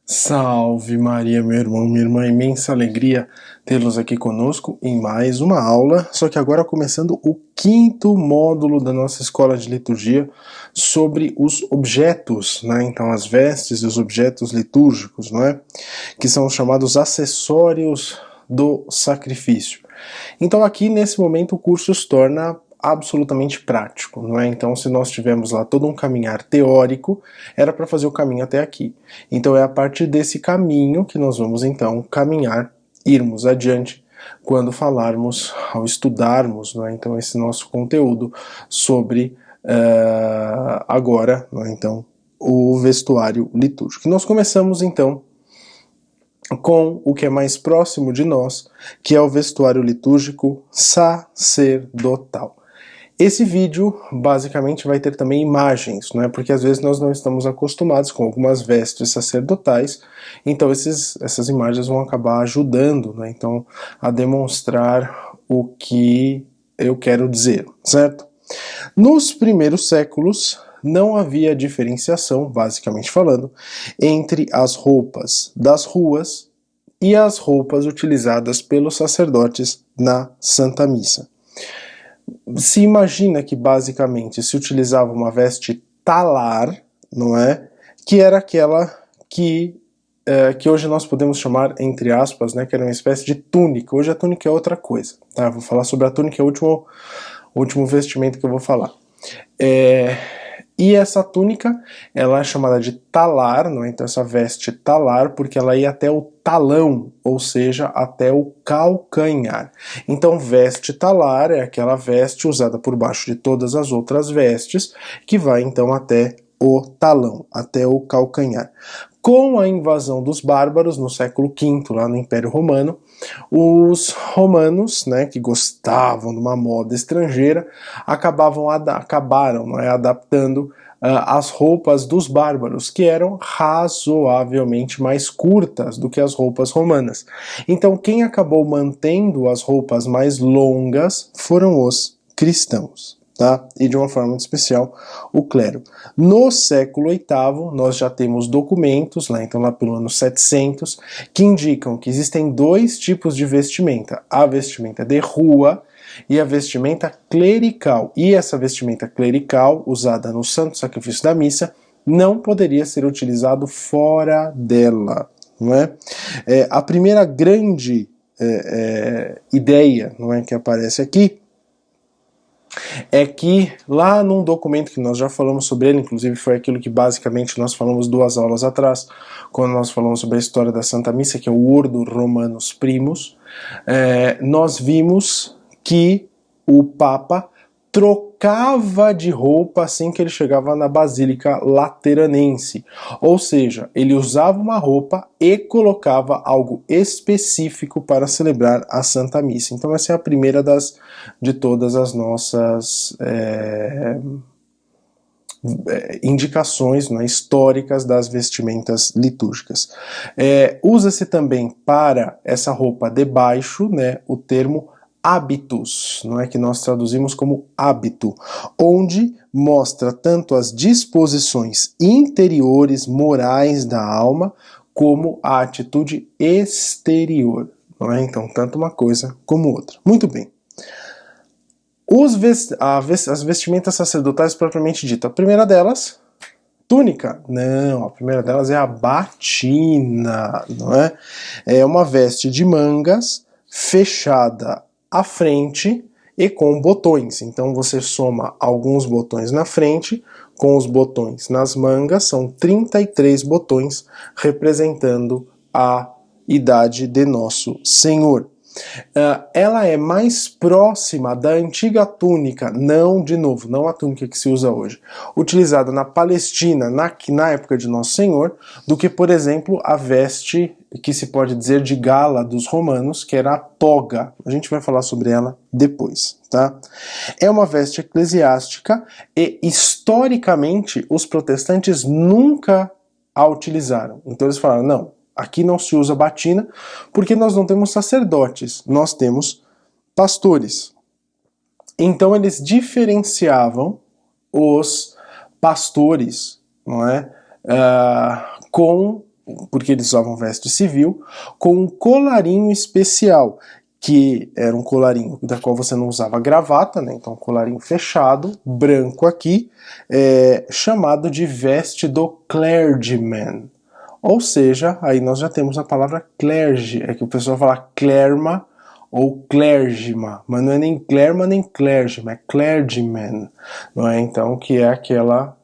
Salve Maria, meu irmão, minha irmã, imensa alegria tê-los aqui conosco em mais uma aula, só que agora começando o quinto módulo da nossa escola de liturgia sobre os objetos, né? Então as vestes e os objetos litúrgicos, não é? Que são os chamados acessórios do sacrifício. Então aqui nesse momento o curso se torna absolutamente prático, não é? Então se nós tivermos lá todo um caminhar teórico, era para fazer o caminho até aqui. Então é a partir desse caminho que nós vamos então caminhar, irmos adiante, quando falarmos, ao estudarmos, não é? Então esse nosso conteúdo sobre agora, não é? Então o vestuário litúrgico. Nós começamos então com o que é mais próximo de nós, que é o vestuário litúrgico sacerdotal. Esse vídeo basicamente vai ter também imagens, né? Porque às vezes nós não estamos acostumados com algumas vestes sacerdotais, então essas imagens vão acabar ajudando, né? Então, a demonstrar o que eu quero dizer, certo? Nos primeiros séculos, não havia diferenciação, basicamente falando, entre as roupas das ruas e as roupas utilizadas pelos sacerdotes na Santa Missa. Se imagina que basicamente se utilizava uma veste talar, não é? Que era aquela que hoje nós podemos chamar, entre aspas, né, que era uma espécie de túnica. Hoje a túnica é outra coisa, tá? Vou falar sobre a túnica, é o último vestimento que eu vou falar. E essa túnica, ela é chamada de talar, não é? Então essa veste talar, porque ela ia até o talão, ou seja, até o calcanhar. Então veste talar é aquela veste usada por baixo de todas as outras vestes, que vai então até o talão, até o calcanhar. Com a invasão dos bárbaros no século V, lá no Império Romano, os romanos, né, que gostavam de uma moda estrangeira, acabaram, não é, adaptando as roupas dos bárbaros, que eram razoavelmente mais curtas do que as roupas romanas. Então, quem acabou mantendo as roupas mais longas foram os cristãos. Tá? E de uma forma muito especial, o clero. No século VIII, nós já temos documentos, então lá pelo ano 700, que indicam que existem dois tipos de vestimenta. A vestimenta de rua e a vestimenta clerical. E essa vestimenta clerical, usada no Santo Sacrifício da Missa, não poderia ser utilizado fora dela. Não é? A primeira grande ideia, não é, que aparece aqui, é que lá num documento que nós já falamos sobre ele, inclusive foi aquilo que basicamente nós falamos 2 aulas atrás, quando nós falamos sobre a história da Santa Missa, que é o Ordo Romanus Primus, nós vimos que o Papa trocava de roupa assim que ele chegava na Basílica Lateranense. Ou seja, ele usava uma roupa e colocava algo específico para celebrar a Santa Missa. Então essa é a primeira de todas as nossas indicações, né, históricas das vestimentas litúrgicas. Usa-se também para essa roupa de baixo, né, o termo hábitus, não é, que nós traduzimos como hábito, onde mostra tanto as disposições interiores, morais da alma, como a atitude exterior, não é? Então, tanto uma coisa como outra. Muito bem. As vestimentas sacerdotais propriamente dita. A primeira delas, túnica. Não, a primeira delas é a batina, não é? É uma veste de mangas fechada à frente e com botões. Então você soma alguns botões na frente com os botões nas mangas, são 33 botões representando a idade de Nosso Senhor. Ela é mais próxima da antiga túnica, não a túnica que se usa hoje, utilizada na Palestina na época de Nosso Senhor, do que, por exemplo, a veste que se pode dizer de gala dos romanos, que era a toga. A gente vai falar sobre ela depois, tá? É uma veste eclesiástica e, historicamente, os protestantes nunca a utilizaram. Então eles falaram, não, aqui não se usa batina, porque nós não temos sacerdotes, nós temos pastores. Então eles diferenciavam os pastores, não é, com porque eles usavam veste civil, com um colarinho especial, que era um colarinho da qual você não usava gravata, né? Então um colarinho fechado, branco aqui, chamado de veste do clergyman. Ou seja, aí nós já temos a palavra clergy, é que o pessoal fala clerma ou clergyman, mas não é nem clerma nem clergyman, é clergyman, não é? Então, que é aquela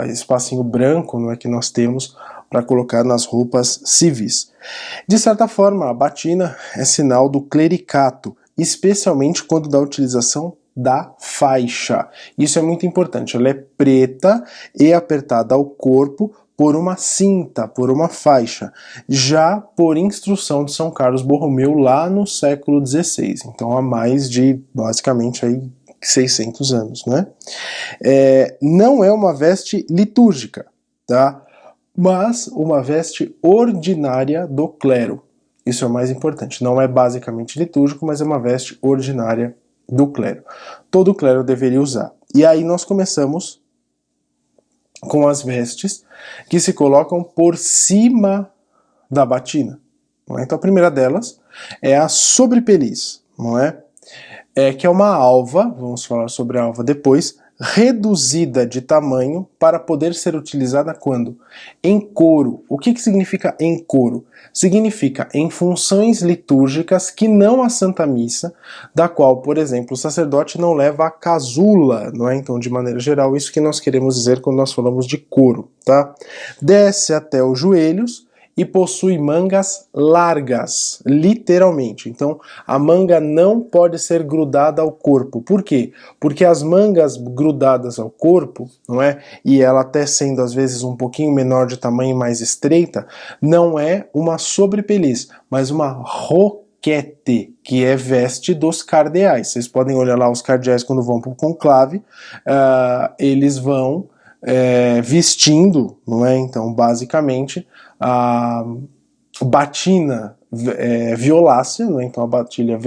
espacinho branco, não é, que nós temos para colocar nas roupas civis. De certa forma, a batina é sinal do clericato, especialmente quando da utilização da faixa. Isso é muito importante, ela é preta e apertada ao corpo por uma cinta, por uma faixa, já por instrução de São Carlos Borromeu lá no século XVI, então há mais de, basicamente, aí 600 anos, né? Não é uma veste litúrgica, tá? Mas uma veste ordinária do clero. Isso é o mais importante. Não é basicamente litúrgico, mas é uma veste ordinária do clero. Todo clero deveria usar. E aí nós começamos com as vestes que se colocam por cima da batina. Não é? Então a primeira delas é a sobrepeliz, não é? Que é uma alva, vamos falar sobre a alva depois, reduzida de tamanho para poder ser utilizada quando? Em coro. O que significa em coro? Significa em funções litúrgicas que não a Santa Missa, da qual, por exemplo, o sacerdote não leva a casula, não é? Então, de maneira geral, isso que nós queremos dizer quando nós falamos de coro, tá? Desce até os joelhos e possui mangas largas, literalmente. Então, a manga não pode ser grudada ao corpo. Por quê? Porque as mangas grudadas ao corpo, não é? E ela até sendo às vezes um pouquinho menor de tamanho, mais estreita, não é uma sobrepeliz, mas uma roquete, que é veste dos cardeais. Vocês podem olhar lá os cardeais quando vão para o conclave, eles vão vestindo, não é? Então, basicamente, a batina violácea, não é? Então a batina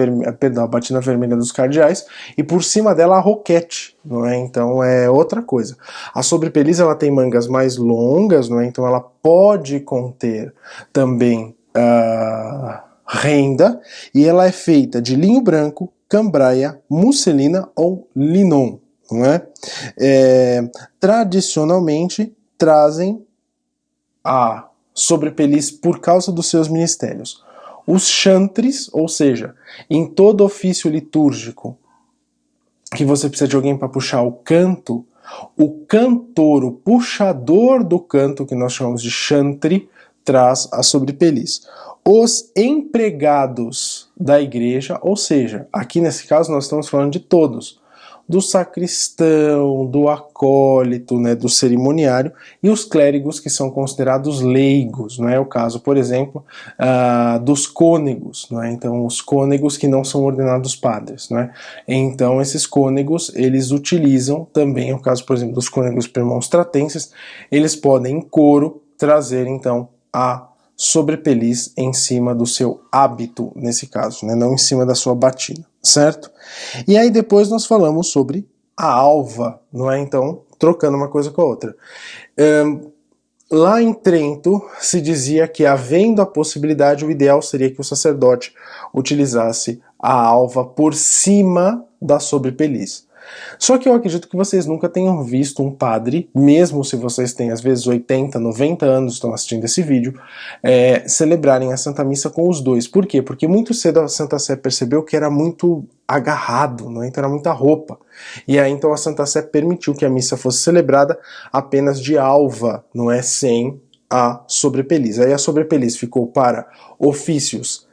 vermelha dos cardeais, e por cima dela a roquete, não é? Então é outra coisa. A sobrepeliz ela tem mangas mais longas, não é? Então ela pode conter também renda, e ela é feita de linho branco, cambraia, musselina ou linon, não é? Tradicionalmente trazem a sobrepeliz por causa dos seus ministérios. Os chantres, ou seja, em todo ofício litúrgico que você precisa de alguém para puxar o canto, o cantor, o puxador do canto, que nós chamamos de chantre, traz a sobrepeliz. Os empregados da igreja, ou seja, aqui nesse caso nós estamos falando de todos, do sacristão, do acólito, né, do cerimoniário, e os clérigos, que são considerados leigos, não é o caso, por exemplo, dos cônegos, não é? Então os cônegos que não são ordenados padres, não é? Então esses cônegos, eles utilizam também, é o caso, por exemplo, dos cônegos premonstratenses, eles podem em coro trazer então a sobrepeliz em cima do seu hábito, nesse caso, né? Não em cima da sua batina, certo? E aí depois nós falamos sobre a alva, não é? Então, trocando uma coisa com a outra. Lá em Trento se dizia que, havendo a possibilidade, o ideal seria que o sacerdote utilizasse a alva por cima da sobrepeliz. Só que eu acredito que vocês nunca tenham visto um padre, mesmo se vocês têm às vezes 80, 90 anos, estão assistindo esse vídeo, celebrarem a Santa Missa com os dois. Por quê? Porque muito cedo a Santa Sé percebeu que era muito agarrado, não é? Então era muita roupa. E aí então a Santa Sé permitiu que a missa fosse celebrada apenas de alva, não é? Sem a sobrepeliz. Aí a sobrepeliz ficou para ofícios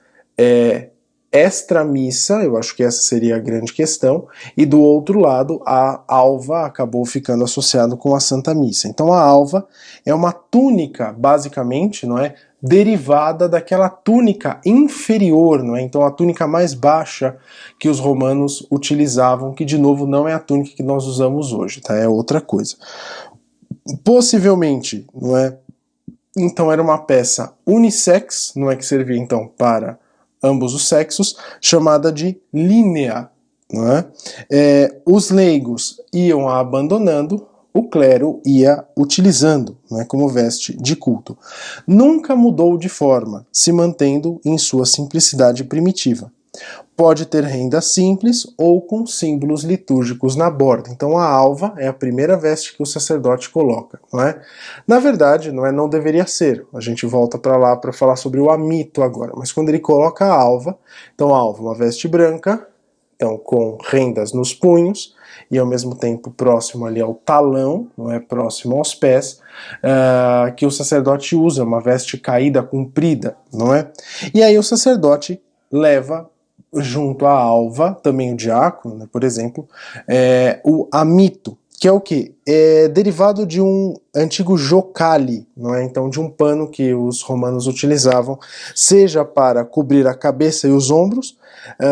extra-missa, eu acho que essa seria a grande questão, e do outro lado a alva acabou ficando associado com a Santa Missa. Então a alva é uma túnica, basicamente, não é, derivada daquela túnica inferior, não é? Então a túnica mais baixa que os romanos utilizavam, que de novo não é a túnica que nós usamos hoje, tá? É outra coisa. Possivelmente, não é? Então era uma peça unissex, não é, que servia então para ambos os sexos, chamada de línea, não é? Os leigos iam a abandonando, o clero ia utilizando, né, como veste de culto. Nunca mudou de forma, se mantendo em sua simplicidade primitiva. Pode ter renda simples ou com símbolos litúrgicos na borda. Então a alva é a primeira veste que o sacerdote coloca, não é? Na verdade, não deveria ser. A gente volta para lá para falar sobre o amito agora. Mas quando ele coloca a alva, então a alva, uma veste branca, então com rendas nos punhos e ao mesmo tempo próximo ali ao talão, não é, próximo aos pés, que o sacerdote usa, uma veste caída, comprida, não é? E aí o sacerdote leva junto à alva, também o diácono, né, por exemplo, o amito, que é o quê? É derivado de um antigo jocale, não é? Então de um pano que os romanos utilizavam, seja para cobrir a cabeça e os ombros,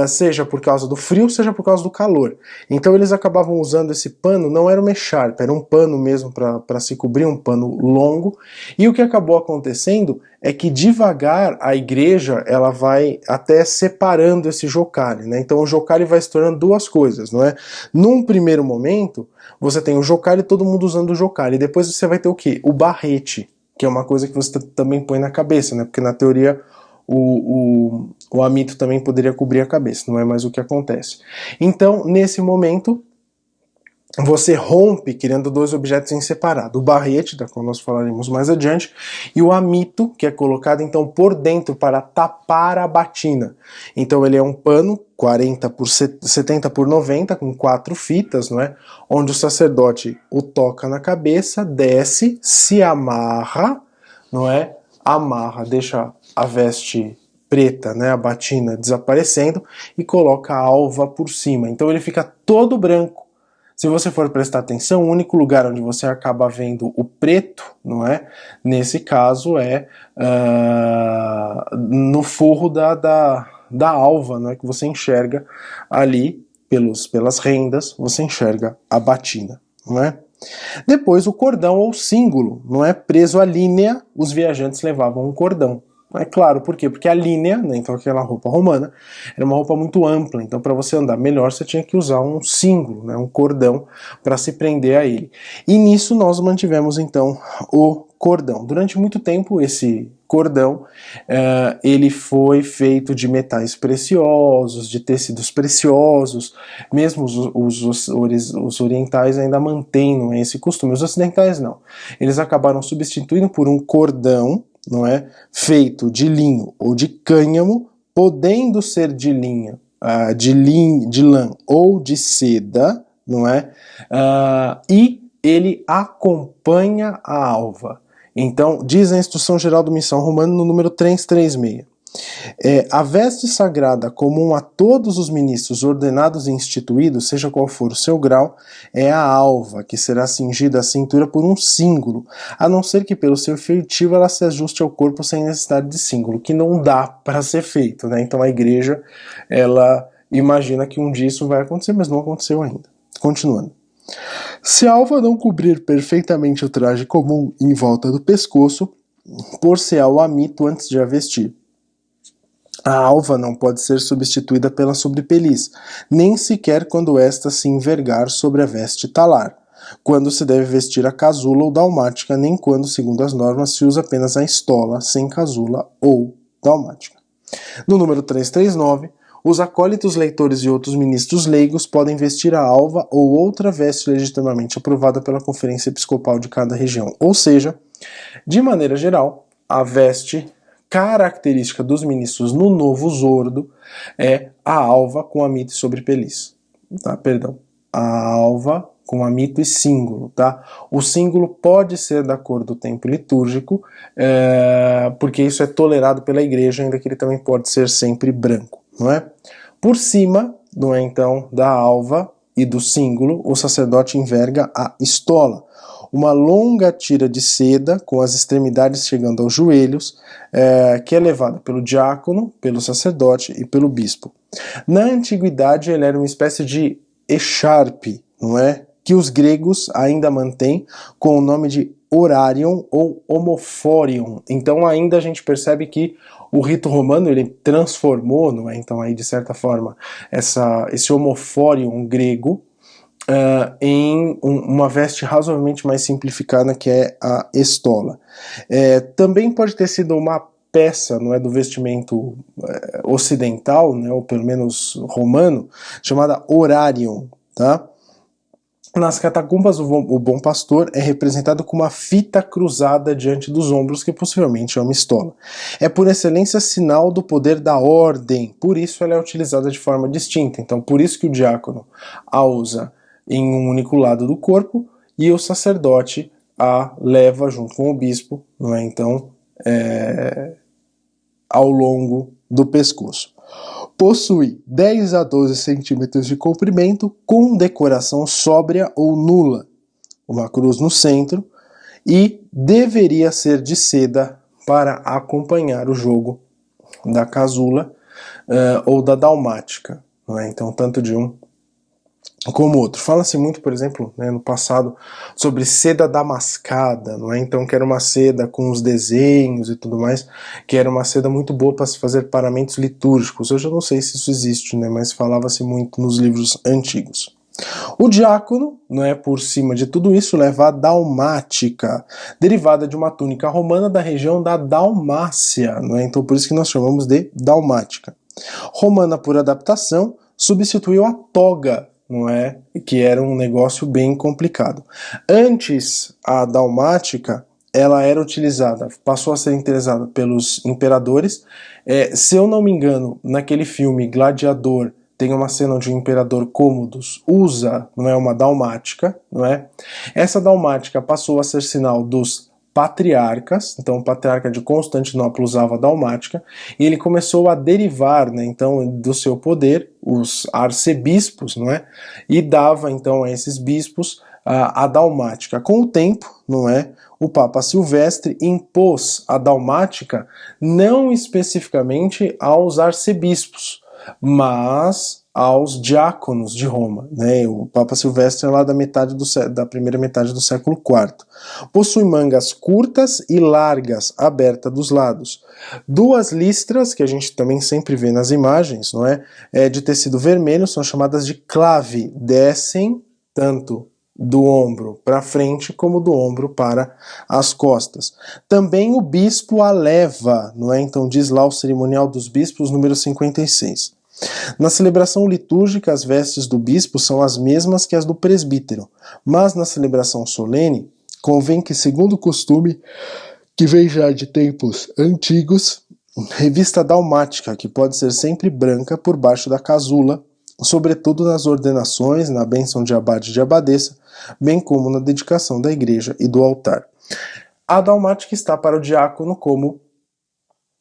seja por causa do frio, seja por causa do calor. Então eles acabavam usando esse pano, não era uma echarpe, era um pano mesmo para se cobrir, um pano longo, e o que acabou acontecendo é que devagar a igreja ela vai até separando esse jocale, né? Então o jocale vai se tornando duas coisas, não é? Num primeiro momento, você tem o jocale, todo mundo usando o jocale, e depois você vai ter o quê? O barrete, que é uma coisa que você também põe na cabeça, né? Porque na teoria o amito também poderia cobrir a cabeça, não é mais o que acontece. Então, nesse momento, você rompe criando dois objetos em separado, o barrete, da qual nós falaremos mais adiante, e o amito, que é colocado então por dentro para tapar a batina. Então ele é um pano 40 por 70 por 90 com 4 fitas, não é? Onde o sacerdote o toca na cabeça, desce, se amarra, não é? Amarra, deixa a veste preta, né, a batina desaparecendo e coloca a alva por cima. Então ele fica todo branco. Se você for prestar atenção, o único lugar onde você acaba vendo o preto, não é? Nesse caso é no forro da alva, não é? Que você enxerga ali, pelas rendas, você enxerga a batina, não é? Depois o cordão ou símbolo, não é? Preso à linea, os viajantes levavam um cordão. É claro, por quê? Porque a linea, né, então aquela roupa romana, era uma roupa muito ampla, então para você andar melhor você tinha que usar um símbolo, né, um cordão, para se prender a ele. E nisso nós mantivemos então o cordão. Durante muito tempo esse cordão, ele foi feito de metais preciosos, de tecidos preciosos, mesmo os orientais ainda mantêm esse costume, os ocidentais não. Eles acabaram substituindo por um cordão, não é, feito de linho ou de cânhamo, podendo ser de linha, de lã ou de seda, não é, e ele acompanha a alva. Então, diz a Instrução Geral do Missão Romana no número 336. A veste sagrada comum a todos os ministros ordenados e instituídos, seja qual for o seu grau, é a alva, que será cingida à cintura por um símbolo, a não ser que pelo seu feitio ela se ajuste ao corpo sem necessidade de símbolo, que não dá para ser feito, né? Então a igreja, ela imagina que um dia isso vai acontecer, mas não aconteceu ainda. Continuando. Se a alva não cobrir perfeitamente o traje comum em volta do pescoço, por-se-á o amito antes de a vestir. A alva não pode ser substituída pela sobrepeliz, nem sequer quando esta se envergar sobre a veste talar, quando se deve vestir a casula ou dalmática, nem quando, segundo as normas, se usa apenas a estola, sem casula ou dalmática. No número 339, os acólitos, leitores e outros ministros leigos podem vestir a alva ou outra veste legitimamente aprovada pela Conferência Episcopal de cada região, ou seja, de maneira geral, a veste característica dos ministros no Novo Zordo é a alva com amito e sobrepeliz. Tá? Perdão. A alva com amito e símbolo. Tá? O símbolo pode ser da cor do tempo litúrgico, porque isso é tolerado pela igreja, ainda que ele também pode ser sempre branco. Não é? Por cima, não é, então, da alva e do símbolo, o sacerdote enverga a estola, uma longa tira de seda com as extremidades chegando aos joelhos, que é levada pelo diácono, pelo sacerdote e pelo bispo. Na antiguidade ele era uma espécie de echarpe, não é? Que os gregos ainda mantêm com o nome de horarion ou homophorion. Então ainda a gente percebe que o rito romano ele transformou, não é? Então aí de certa forma esse homophorion grego em uma veste razoavelmente mais simplificada, que é a estola. Também pode ter sido uma peça, não é, do vestimento ocidental, né, ou pelo menos romano, chamada horarium, tá? Nas catacumbas, o bom pastor é representado com uma fita cruzada diante dos ombros, que possivelmente é uma estola. É por excelência sinal do poder da ordem, por isso ela é utilizada de forma distinta. Então, por isso que o diácono a usa em um único lado do corpo e o sacerdote a leva junto com o bispo, não é? Então, ao longo do pescoço. Possui 10 a 12 centímetros de comprimento, com decoração sóbria ou nula, uma cruz no centro, e deveria ser de seda para acompanhar o jogo da casula ou da dalmática, não é? Então, tanto de um como outro. Fala-se muito, por exemplo, né, no passado, sobre seda damascada, não é? Então, que era uma seda com os desenhos e tudo mais, que era uma seda muito boa para se fazer paramentos litúrgicos. Hoje eu não sei se isso existe, né, mas falava-se muito nos livros antigos. O diácono, não é, por cima de tudo isso, leva a dalmática, derivada de uma túnica romana da região da Dalmácia, não é? Então, por isso que nós chamamos de dalmática. Romana por adaptação, substituiu a toga, não é? Que era um negócio bem complicado. Antes, a dalmática, ela era utilizada, passou a ser utilizada pelos imperadores. Se eu não me engano, naquele filme Gladiador, tem uma cena onde o imperador Cômodos usa, não é, uma dalmática, não é? Essa dalmática passou a ser sinal dos patriarcas, então o patriarca de Constantinopla usava a dalmática, e ele começou a derivar, né, então, do seu poder, os arcebispos, não é? E dava, então, a esses bispos a dalmática. Com o tempo, não é? O Papa Silvestre impôs a dalmática não especificamente aos arcebispos, mas aos diáconos de Roma, né? O Papa Silvestre é lá da primeira metade do século IV. Possui mangas curtas e largas, abertas dos lados. Duas listras, que a gente também sempre vê nas imagens, não é? De tecido vermelho, são chamadas de clave, descem tanto do ombro para frente como do ombro para as costas. Também o bispo a leva, não é? Então diz lá o cerimonial dos bispos, número 56. Na celebração litúrgica, as vestes do bispo são as mesmas que as do presbítero, mas na celebração solene, convém que, segundo o costume, que vem já de tempos antigos, revista dalmática, que pode ser sempre branca por baixo da casula, sobretudo nas ordenações, na bênção de abade e de abadesa, bem como na dedicação da igreja e do altar. A dalmática está para o diácono como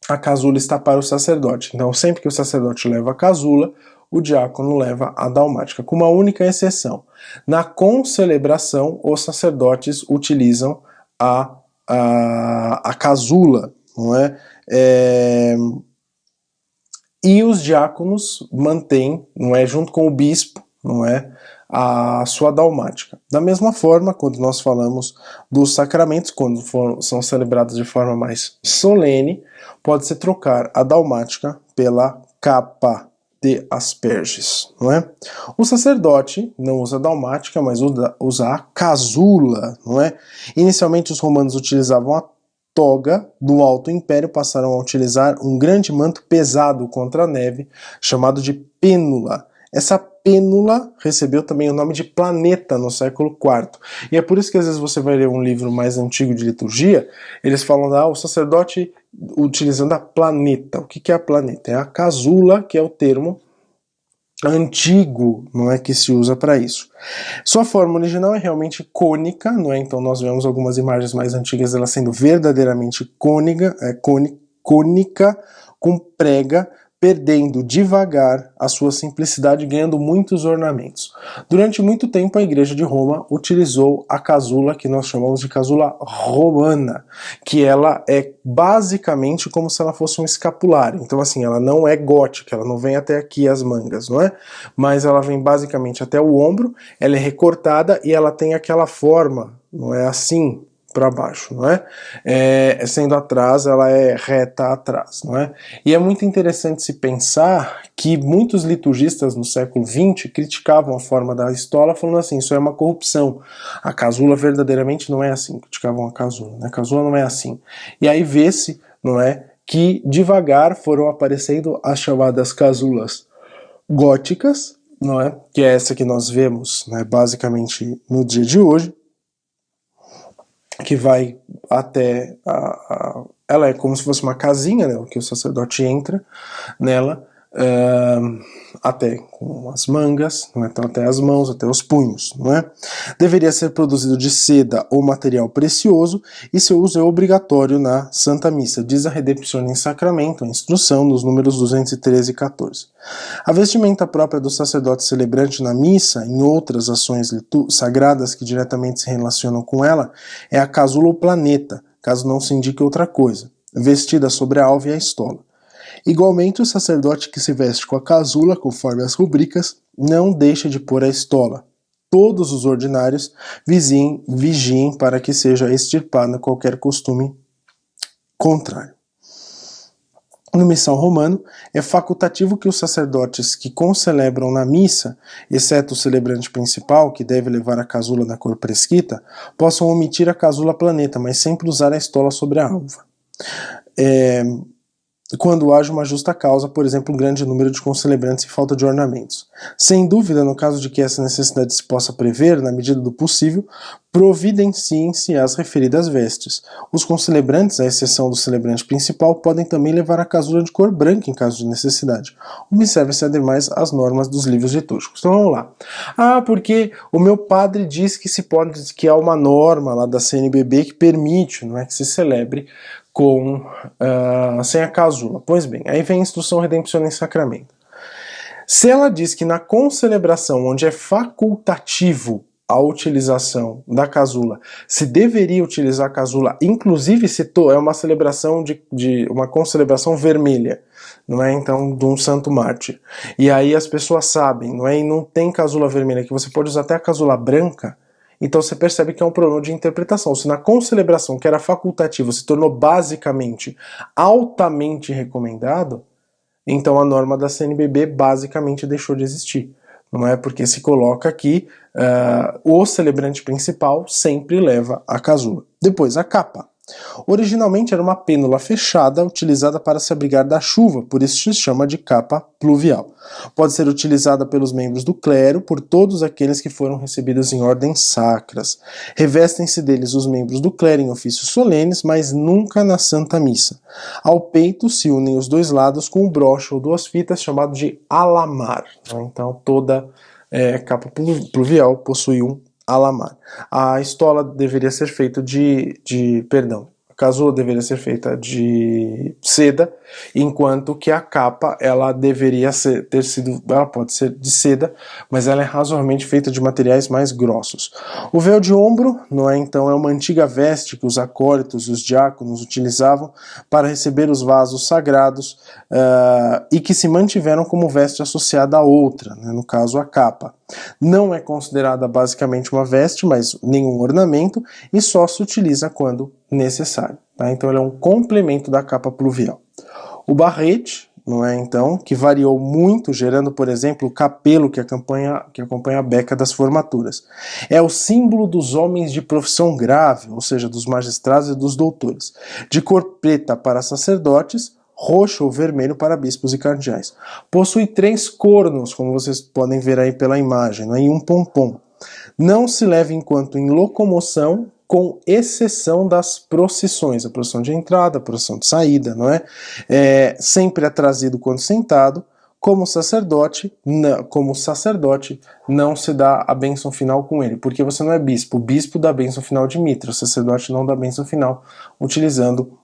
a casula está para o sacerdote. Então, sempre que o sacerdote leva a casula, o diácono leva a dalmática, com uma única exceção. Na concelebração, os sacerdotes utilizam a casula, não é? E os diáconos mantêm, não é, junto com o bispo, não é, a sua dalmática. Da mesma forma, quando nós falamos dos sacramentos, quando são celebrados de forma mais solene, pode-se trocar a dalmática pela capa de asperges, não é? O sacerdote não usa dalmática, mas usa a casula, não é? Inicialmente os romanos utilizavam a toga. Do Alto Império passaram a utilizar um grande manto pesado contra a neve, chamado de pênula. Essa pênula recebeu também o nome de planeta no século IV. E é por isso que às vezes você vai ler um livro mais antigo de liturgia, eles falam o sacerdote utilizando a planeta. O que é a planeta? É a casula, que é o termo antigo, não é, que se usa para isso. Sua forma original é realmente cônica, não é? Então nós vemos algumas imagens mais antigas ela sendo verdadeiramente cônica, com prega, perdendo devagar a sua simplicidade e ganhando muitos ornamentos. Durante muito tempo a Igreja de Roma utilizou a casula, que nós chamamos de casula romana, que ela é basicamente como se ela fosse um escapulário. Então assim, ela não é gótica, ela não vem até aqui as mangas, não é? Mas ela vem basicamente até o ombro, ela é recortada e ela tem aquela forma, não é assim, para baixo, não é? Sendo atrás, ela é reta atrás, não é? E é muito interessante se pensar que muitos liturgistas no século XX criticavam a forma da estola, falando assim, isso é uma corrupção. A casula verdadeiramente não é assim, criticavam a casula, né? A casula não é assim. E aí vê-se, não é, que devagar foram aparecendo as chamadas casulas góticas, não é? Que é essa que nós vemos, né, basicamente no dia de hoje, que vai até ela é como se fosse uma casinha, né, que o sacerdote entra nela, até com as mangas, não é? Então até as mãos, até os punhos, não é? Deveria ser produzido de seda ou material precioso e seu uso é obrigatório na Santa Missa, diz a Redemption em Sacramento, a instrução nos números 213 e 14. A vestimenta própria do sacerdote celebrante na missa, em outras ações sagradas que diretamente se relacionam com ela, é a casula ou planeta, caso não se indique outra coisa, vestida sobre a alva e a estola. Igualmente, o sacerdote que se veste com a casula, conforme as rubricas, não deixa de pôr a estola. Todos os ordinários vigiem para que seja extirpado qualquer costume contrário. No missal romano, é facultativo que os sacerdotes que concelebram na missa, exceto o celebrante principal, que deve levar a casula na cor prescrita, possam omitir a casula planeta, mas sempre usar a estola sobre a alva. Quando haja uma justa causa, por exemplo, um grande número de concelebrantes e falta de ornamentos. Sem dúvida, no caso de que essa necessidade se possa prever, na medida do possível, providenciem-se as referidas vestes. Os concelebrantes, à exceção do celebrante principal, podem também levar a casula de cor branca em caso de necessidade. Observe-se, ademais, as normas dos livros litúrgicos. Então vamos lá. Porque o meu padre diz que se pode, que há uma norma lá da CNBB que permite, não é, que se celebre sem a casula. Pois bem, aí vem a instrução Redemption em Sacramento. Se ela diz que na concelebração, onde é facultativo a utilização da casula, se deveria utilizar a casula, inclusive se é uma celebração de uma concelebração vermelha, não é, então, de um santo mártir. E aí as pessoas sabem, não é, e não tem casula vermelha, que você pode usar até a casula branca. Então você percebe que é um problema de interpretação. Se na concelebração, que era facultativo, se tornou basicamente altamente recomendado, então a norma da CNBB basicamente deixou de existir. Não é, porque se coloca que o celebrante principal sempre leva a casula. Depois, a capa. Originalmente era uma pênula fechada utilizada para se abrigar da chuva, por isso se chama de capa pluvial. Pode ser utilizada pelos membros do clero, por todos aqueles que foram recebidos em ordens sacras. Revestem-se deles os membros do clero em ofícios solenes, mas nunca na Santa Missa. Ao peito se unem os dois lados com um broche ou duas fitas chamado de alamar. Então toda capa pluvial possui um alamar. A estola deveria ser feita a casula deveria ser feita de seda, enquanto que a capa ela deveria ela pode ser de seda, mas ela é razoavelmente feita de materiais mais grossos. O véu de ombro, não é, então, é uma antiga veste que os acólitos e os diáconos utilizavam para receber os vasos sagrados e que se mantiveram como veste associada a outra, né, no caso a capa. Não é considerada basicamente uma veste, mas nenhum ornamento, e só se utiliza quando necessário. Tá? Então ele é um complemento da capa pluvial. O barrete, não é, então, que variou muito, gerando, por exemplo, o capelo que acompanha a beca das formaturas. É o símbolo dos homens de profissão grave, ou seja, dos magistrados e dos doutores. De cor preta para sacerdotes, roxo ou vermelho para bispos e cardeais. Possui 3 cornos, como vocês podem ver aí pela imagem, e um pompom. Não se leva enquanto em locomoção, com exceção das procissões, a procissão de entrada, a procissão de saída, não é? Sempre é trazido quando sentado. Como sacerdote não se dá a bênção final com ele, porque você não é bispo. O bispo dá a bênção final de mitra, o sacerdote não dá a bênção final utilizando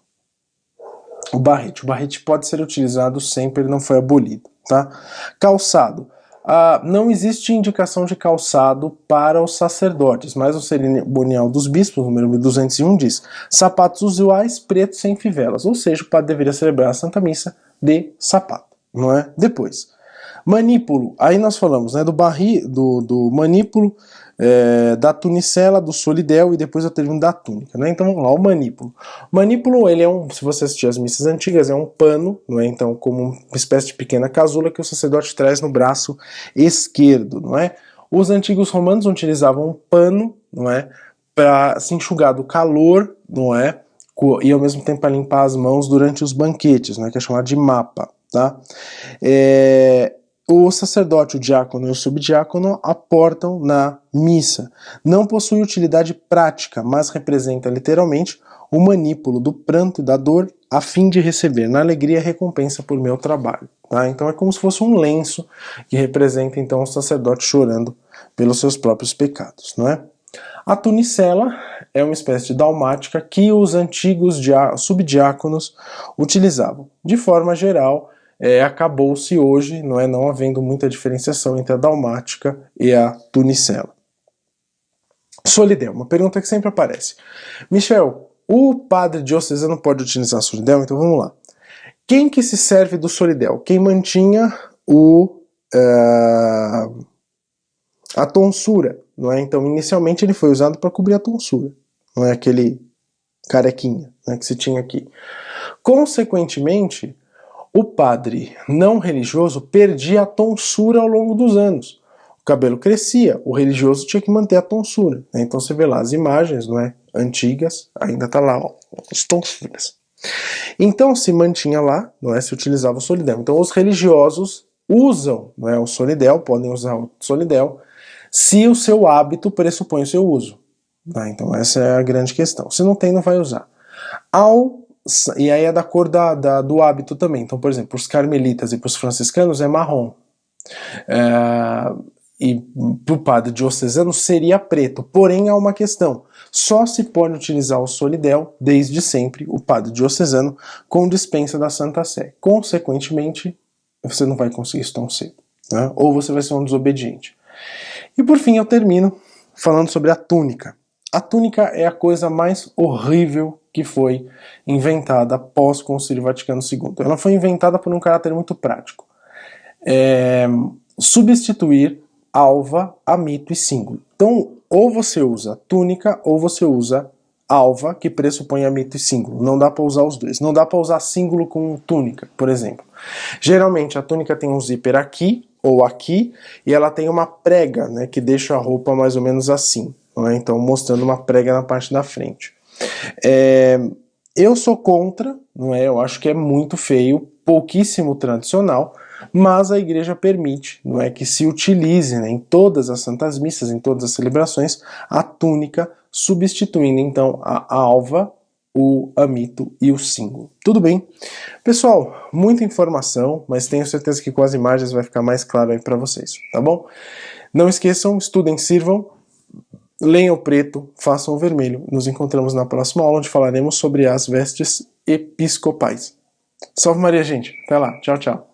o barrete. O barrete pode ser utilizado sempre, ele não foi abolido. Tá? Calçado. Não existe indicação de calçado para os sacerdotes, mas o cerimonial dos bispos, número 1201, diz: sapatos usuais, pretos sem fivelas, ou seja, o padre deveria celebrar a Santa Missa de sapato, não é? Depois, Manípulo, aí nós falamos, né, do manípulo, da tunicela, do solidel e depois eu termino da túnica, né? Então vamos lá, o manípulo. O manípulo, ele é se você assistir as missas antigas, é um pano, não é? Então como uma espécie de pequena casula que o sacerdote traz no braço esquerdo, não é? Os antigos romanos utilizavam um pano, não é, para se enxugar do calor, não é? E ao mesmo tempo para limpar as mãos durante os banquetes, né, que é chamado de mapa, tá? O sacerdote, o diácono e o subdiácono aportam na missa. Não possui utilidade prática, mas representa literalmente o manípulo do pranto e da dor a fim de receber na alegria recompensa por meu trabalho. Tá? Então é como se fosse um lenço que representa então o sacerdote chorando pelos seus próprios pecados, não é? A tunicela é uma espécie de dalmática que os antigos subdiáconos utilizavam. De forma geral, acabou-se hoje, não havendo muita diferenciação entre a dalmática e a tunicela. Solidel, uma pergunta que sempre aparece. Michel, o padre diocesano pode utilizar solidel? Então vamos lá. Quem que se serve do solidel? Quem mantinha a tonsura, não é? Então, inicialmente ele foi usado para cobrir a tonsura, não é aquele carequinha, né, que se tinha aqui. Consequentemente, o padre não religioso perdia a tonsura ao longo dos anos. O cabelo crescia, o religioso tinha que manter a tonsura. Né? Então você vê lá as imagens, não é, antigas, ainda está lá, ó, as tonsuras. Então se mantinha lá, não é, se utilizava o solidel. Então os religiosos usam, não é, o solidel, podem usar o solidel, se o seu hábito pressupõe o seu uso. Tá? Então essa é a grande questão. Se não tem, não vai usar. E aí é da cor do hábito também. Então, por exemplo, para os carmelitas e para os franciscanos é marrom. E para o padre diocesano seria preto. Porém, há uma questão. Só se pode utilizar o solidel, desde sempre, o padre diocesano, com dispensa da Santa Sé. Consequentemente, você não vai conseguir isso tão cedo. Né? Ou você vai ser um desobediente. E por fim, eu termino falando sobre a túnica. A túnica é a coisa mais horrível que foi inventada após o Concílio Vaticano II. Ela foi inventada por um caráter muito prático. Substituir alva, amito e símbolo. Então, ou você usa túnica ou você usa alva, que pressupõe amito e símbolo. Não dá para usar os dois. Não dá para usar símbolo com túnica, por exemplo. Geralmente a túnica tem um zíper aqui ou aqui e ela tem uma prega, né, que deixa a roupa mais ou menos assim. Né? Então, mostrando uma prega na parte da frente. Eu sou contra, não é? Eu acho que é muito feio, pouquíssimo tradicional, mas a igreja permite, não é, que se utilize, né, em todas as santas missas, em todas as celebrações, a túnica, substituindo então a alva, o amito e o símbolo. Tudo bem? Pessoal, muita informação, mas tenho certeza que com as imagens vai ficar mais claro aí para vocês, tá bom? Não esqueçam, estudem, sirvam, leiam o preto, façam o vermelho. Nos encontramos na próxima aula, onde falaremos sobre as vestes episcopais. Salve Maria, gente. Até lá. Tchau, tchau.